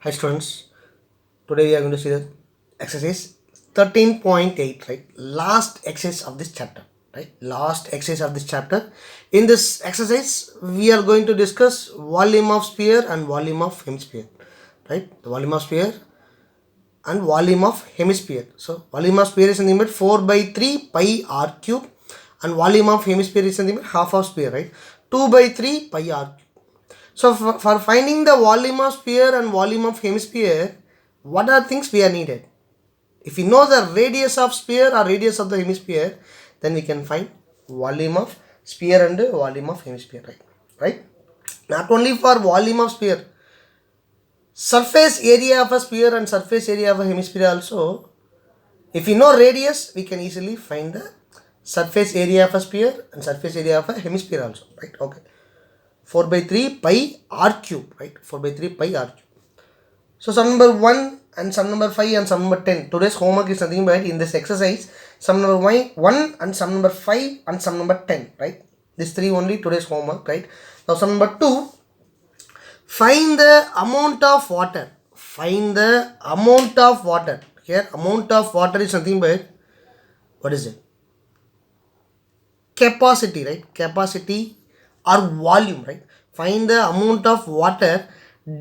Hi students, today we are going to see the exercise 13.8, right? Last exercise of this chapter, right? Last exercise of this chapter. In this exercise, we are going to discuss volume of sphere and volume of hemisphere, right? The volume of sphere and volume of hemisphere. So, volume of sphere is nothing but 4 by 3 pi r cube and volume of hemisphere is nothing but half of sphere, right? 2 by 3 pi r cube. So for finding the volume of sphere and volume of hemisphere, what are things we are needed? If we know the radius of sphere or radius of the hemisphere, then we can find volume of sphere and volume of hemisphere, right? Right? Not only for volume of sphere, surface area of a sphere and surface area of a hemisphere also. If we know radius, we can easily find the surface area of a sphere and surface area of a hemisphere also, right? Okay. 4 by 3 pi r cube, right? 4 by 3 pi r cube. So sum number 1 and sum number 5 and sum number 10. Today's homework is nothing but in this exercise, sum number 1 and sum number 5 and sum number 10, right? These three only today's homework, right? Now sum number 2, find the amount of water. Find the amount of water. Here amount of water is nothing but, what is it? Capacity, right? Capacity or volume, right? Find the amount of water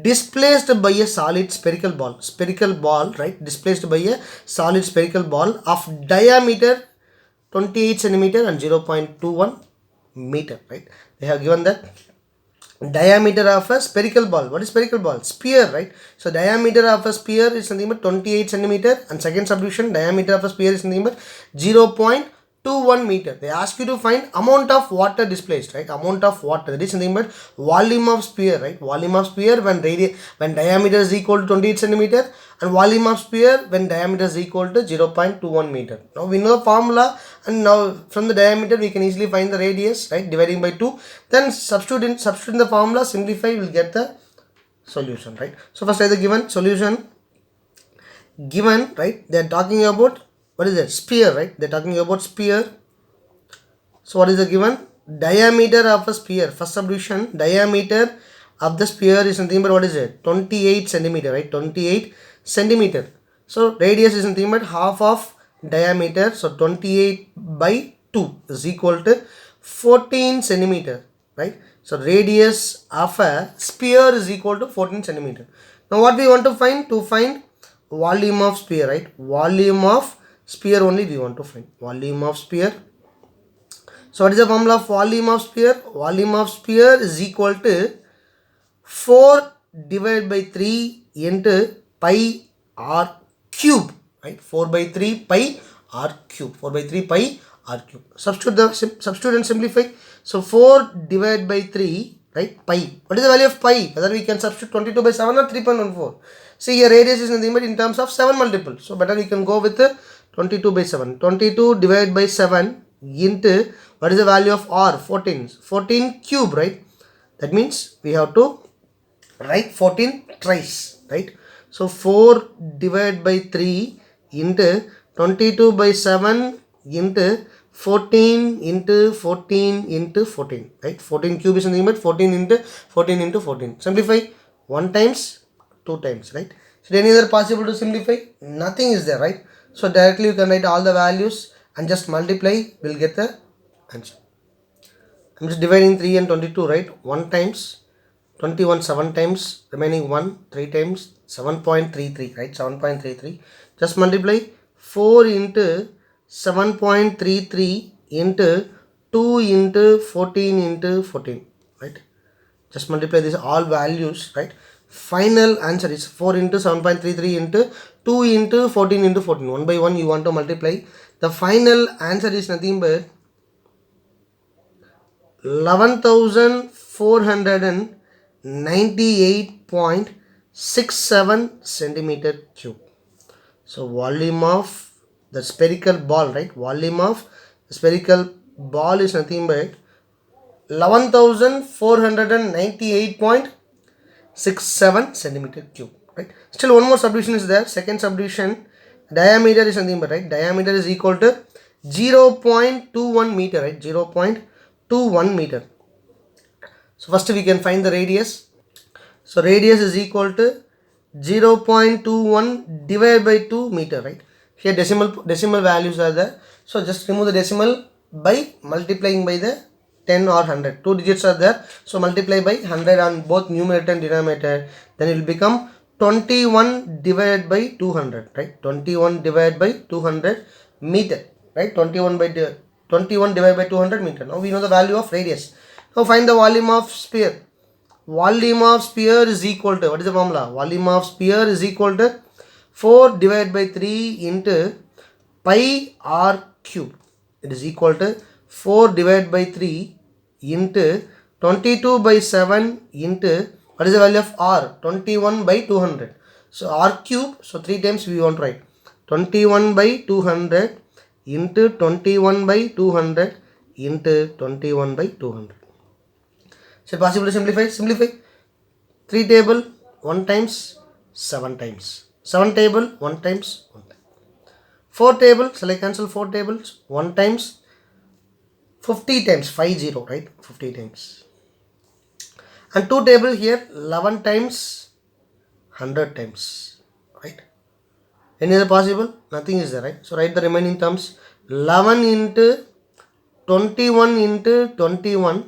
displaced by a solid spherical ball, right? Displaced by a solid spherical ball of diameter 28 centimeter and 0.21 meter, right? They have given that diameter of a spherical ball. What is spherical ball? Sphere, right? So diameter of a sphere is nothing but 28 centimeter, and second subdivision, diameter of a sphere is nothing but 0.21 meter. They ask you to find amount of water displaced, right? Amount of water, that is nothing but volume of sphere, right? Volume of sphere when diameter is equal to 28 centimeter, and volume of sphere when diameter is equal to 0.21 meter. Now we know the formula, and now from the diameter we can easily find the radius, right? Dividing by 2, then substitute in the formula, simplify, we will get the solution, right? So first the given solution, given, right? They are talking about, what is that? Sphere, right? They are talking about sphere. So what is the given? Diameter of a sphere. First subdivision, diameter of the sphere is nothing but, what is it? 28 centimeter, right? 28 centimeter. So radius is nothing but half of diameter. So 28 by 2 is equal to 14 centimeter, right? So radius of a sphere is equal to 14 centimeter. Now what we want to find? To find volume of sphere, right? Volume of sphere only we want to find. Volume of sphere. So what is the formula of volume of sphere? Volume of sphere is equal to 4 divided by 3 into pi r cube, right? 4 by 3 pi r cube. 4 by 3 pi r cube. Substitute and simplify. So 4 divided by 3, right? Pi. What is the value of pi? Whether we can substitute 22 by 7 or 3.14. See here radius is nothing but in terms of 7 multiple. So better we can go with 22 by 7. 22 divided by 7 into, what is the value of r? 14. 14 cube, right? That means we have to write 14 thrice, right? So 4 divided by 3 into 22 by 7 into 14 into 14 into 14, right? 14 cube is nothing but 14 into 14 into 14. Simplify 1 times, 2 times, right? So any other possible to simplify? Nothing is there, right? So directly you can write all the values and just multiply, we'll get the answer. I'm just dividing 3 and 22, right? 1 times 21, 7 times, remaining 1, 3 times, 7.33, right? 7.33. Just multiply 4 into 7.33 into 2 into 14 into 14, right? Just multiply these all values, right? Final answer is 4 into 7.33 into 2 into 14 into 14. 1 by 1 you want to multiply. The final answer is nothing but 11,498.67 centimeter cube. So volume of the spherical ball, right? Volume of the spherical ball is nothing but 11,498.67 centimeter cube, right? Still one more subdivision is there. Second subdivision, diameter is nothing but, right? Diameter is equal to 0.21 meter, right? 0.21 meter. So first we can find the radius. So radius is equal to 0.21 divided by 2 meter, right? Here decimal values are there. So just remove the decimal by multiplying by the 10 or 100. Two digits are there. So multiply by 100 on both numerator and denominator. Then it will become 21 divided by 200, right? 21 divided by 200 meter, right? 21 divided by 200 meter. Now we know the value of radius. Now find the volume of sphere. Volume of sphere is equal to, what is the formula? Volume of sphere is equal to 4 divided by 3 into pi r cube. It is equal to 4 divided by 3 into 22 by 7 into, what is the value of r? 21 by 200. So r cube, so 3 times we want to write 21 by 200 into 21 by 200 into 21 by 200. Is it possible to simplify? Simplify. 3 table 1 times 7 times. 7 table 1 times 1 time. 4 table, shall I cancel 4 tables? 1 times 50 times 50, right? 50 times. And 2 table here 11 times 100 times, right? Any other possible? Nothing is there, right? So write the remaining terms. 11 into 21 into 21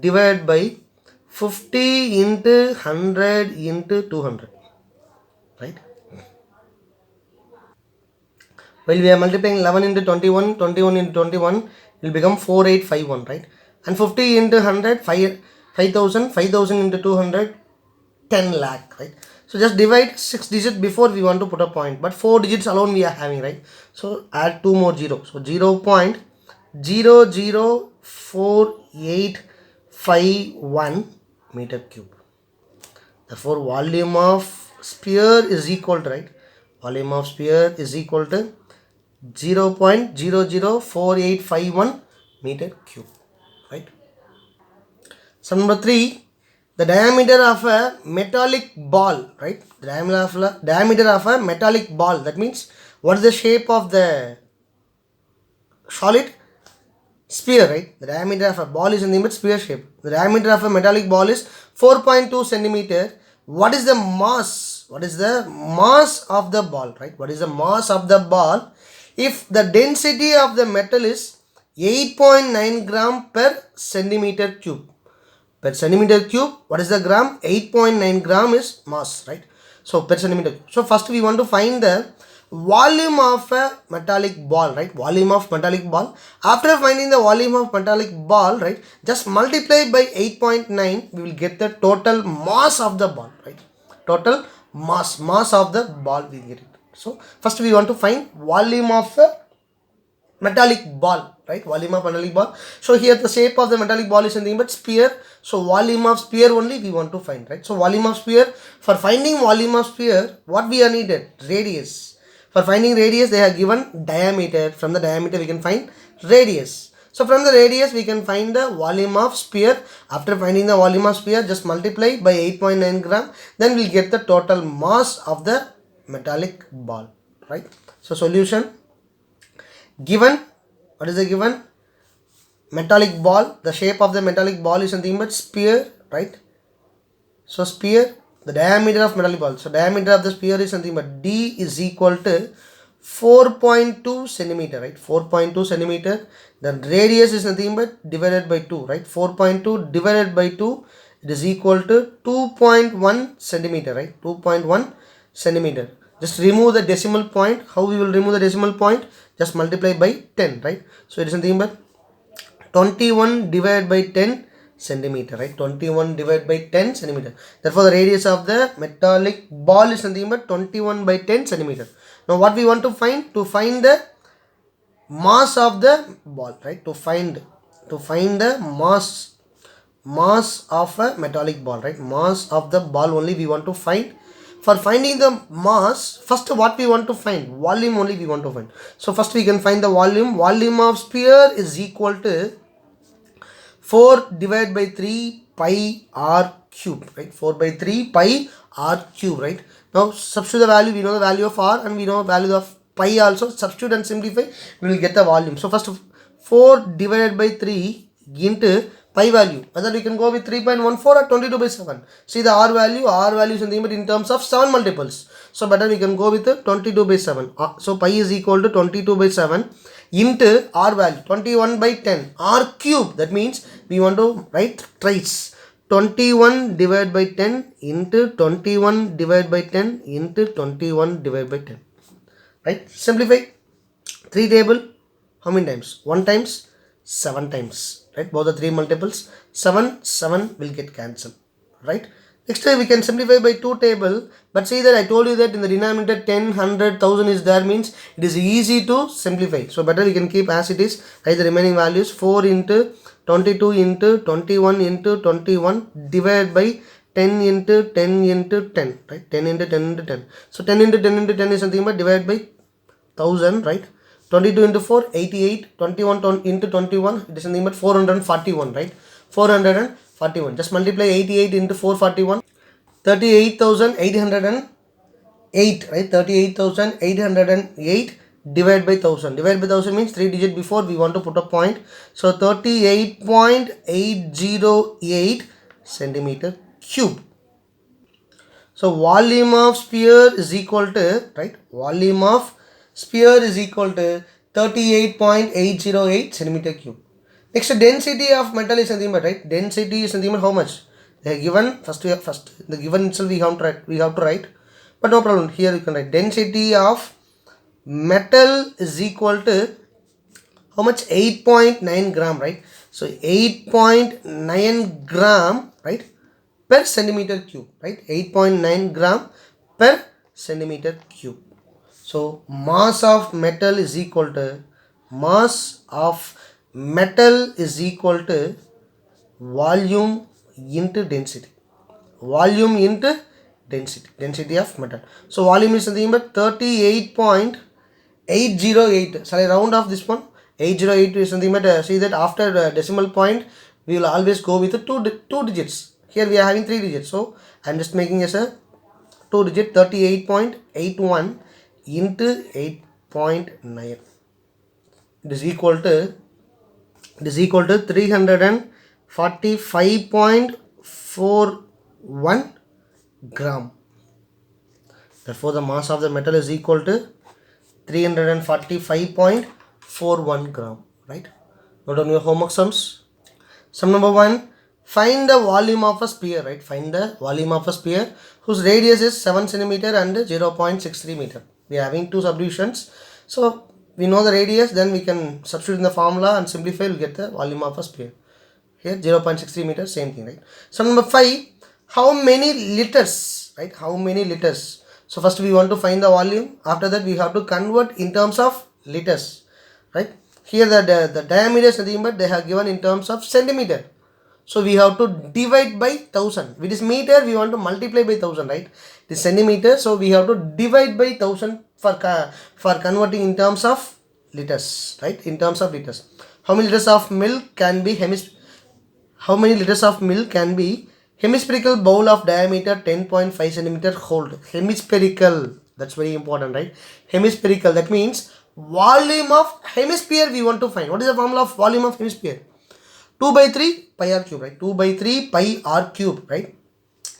divided by 50 into 100 into 200, right? While we are multiplying 11 into 21, 21 into 21, it will become 4851, right? And 50 into 100, 5000, 5000 into 200, 10 lakh, right? So just divide 6 digits before we want to put a point, but 4 digits alone we are having, right? So add 2 more zeros. So 0.004851 meter cube. Therefore volume of sphere is equal to, right? Volume of sphere is equal to 0.004851 meter cube, right? Sum number 3, the diameter of a metallic ball, right? The diameter of a metallic ball, that means what is the shape of the solid? Sphere, right? The diameter of a ball is in the sphere shape. The diameter of a metallic ball is 4.2 centimeter. What is the mass? What is the mass of the ball, right? What is the mass of the ball? If the density of the metal is 8.9 gram per centimeter cube. Per centimeter cube, what is the gram? 8.9 gram is mass, right? So per centimeter cube. So first we want to find the volume of a metallic ball, right? Volume of metallic ball. After finding the volume of metallic ball, right, just multiply by 8.9, we will get the total mass of the ball, right? Total mass of the ball we get it. So first we want to find volume of a metallic ball, right? Volume of metallic ball. So here the shape of the metallic ball is something but sphere. So volume of sphere only we want to find, right? So volume of sphere, for finding volume of sphere, what we are needed? Radius. For finding radius, they have given diameter. From the diameter, we can find radius. So from the radius, we can find the volume of sphere. After finding the volume of sphere, just multiply by 8.9 gram. Then we'll get the total mass of the metallic ball, right? So solution, given, what is the given? Metallic ball. The shape of the metallic ball is something but sphere, right? So sphere, the diameter of metallic ball. So diameter of the sphere is something but D is equal to 4.2 centimeter, right? 4.2 centimeter. The radius is nothing but divided by 2, right? 4.2 divided by 2, it is equal to 2.1 centimeter, right? 2.1 centimeter. Just remove the decimal point. How we will remove the decimal point? Just multiply by 10, right? So it is nothing but 21 divided by 10 centimeter, right? 21 divided by 10 centimeter. Therefore the radius of the metallic ball is nothing but 21 by 10 centimeter. Now what we want to find? To find the mass of the ball, right? To find the mass of a metallic ball, right? Mass of the ball only we want to find. For finding the mass, first what we want to find? Volume only we want to find. So first we can find the volume. Volume of sphere is equal to 4 divided by 3 pi r cube, right? 4 by 3 pi r cube, right? Now substitute the value. We know the value of r and we know the value of pi also. Substitute and simplify, we will get the volume. So first 4 divided by 3 into pi value, whether we can go with 3.14 or 22 by 7. See the r value is nothing but in terms of 7 multiples. So better we can go with 22 by 7. So pi is equal to 22 by 7 into r value 21 by 10 r cube. That means we want to write thrice. 21 divided by 10 into 21 divided by 10 into 21 divided by 10. Right? Simplify. 3 table. How many times? 1 times, 7 times. Right? Both the 3 multiples. 7 will get cancelled. Right? Next time we can simplify by 2 table. But see that I told you that in the denominator 10, 100, 1000 is there, means it is easy to simplify. So better we can keep as it is. Write the remaining values. 4 into 22 into 21 into 21 divided by 10 into 10 into 10, right? 10 into 10 into 10. So 10 into 10 into 10 is something but divided by 1000, right? 22 into 4, 88. 21 into 21, it is something but 441, right? 441. Just multiply 88 into 441. 38,808, right? 38,808 divided by 1000. Divided by 1000 means 3 digit before we want to put a point. So 38.808 centimeter cube. So volume of sphere is equal to, right? Volume of sphere is equal to 38.808 centimeter cube. Next, density of metal is something but, right? Density is something but how much? They are given, first the given itself we have to write. But no problem, here you can write density of metal is equal to how much? 8.9 gram, right? So 8.9 gram, right, per centimeter cube, right? 8.9 gram per centimeter cube. So mass of metal is equal to volume into density. Volume into density of metal. So volume is something but 38.808. Shall I round off this one? 808 is something but see that after the decimal point we will always go with the two digits. Here we are having 3 digits. So I am just making as a 2 digit 38.81 into 8.9. It is equal to 345.41 gram. Therefore the mass of the metal is equal to 345.41 gram, right? Note down your homework sums. Sum number 1, find the volume of a sphere, right? Find the volume of a sphere whose radius is 7 centimeter and 0.63 meter. We are having 2 subdivisions. So we know the radius, then we can substitute in the formula and simplify, we'll get the volume of a sphere. Here 0.63 meter, same thing, right? Sum number 5, how many liters, right? How many liters? So first we want to find the volume. After that we have to convert in terms of liters, right? Here the diameter is nothing but they have given in terms of centimeter. So we have to divide by 1000. With this meter we want to multiply by 1000, right? This centimeter, so we have to divide by 1000 for converting in terms of liters, right? In terms of liters. How many liters of milk can be hemispherical bowl of diameter 10.5 centimeter hold? Hemispherical, that's very important, right? Hemispherical, that means volume of hemisphere we want to find. What is the formula of volume of hemisphere? 2 by 3 pi r cube, right? 2 by 3 pi r cube, right?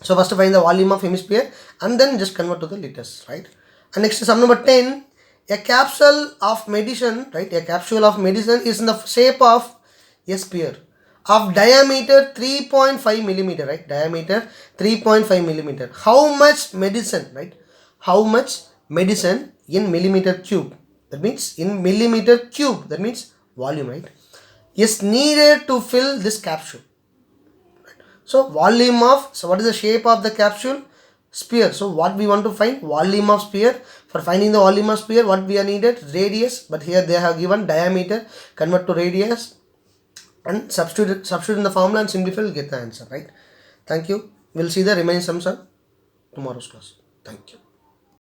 So first find the volume of hemisphere and then just convert to the liters, right? And next sum number 10, a capsule of medicine, right? A capsule of medicine is in the shape of a sphere of diameter 3.5 millimeter, right? Diameter 3.5 millimeter. How much medicine, right? How much medicine in millimeter cube? That means in millimeter cube, that means volume, right? Is needed to fill this capsule. So volume of, so what is the shape of the capsule? Sphere. So what we want to find? Volume of sphere. For finding the volume of sphere, what we are needed? Radius. But here they have given diameter. Convert to radius and substitute in the formula and simplify, will get the answer, right? Thank you. We'll see the remaining sums on tomorrow's class. Thank you.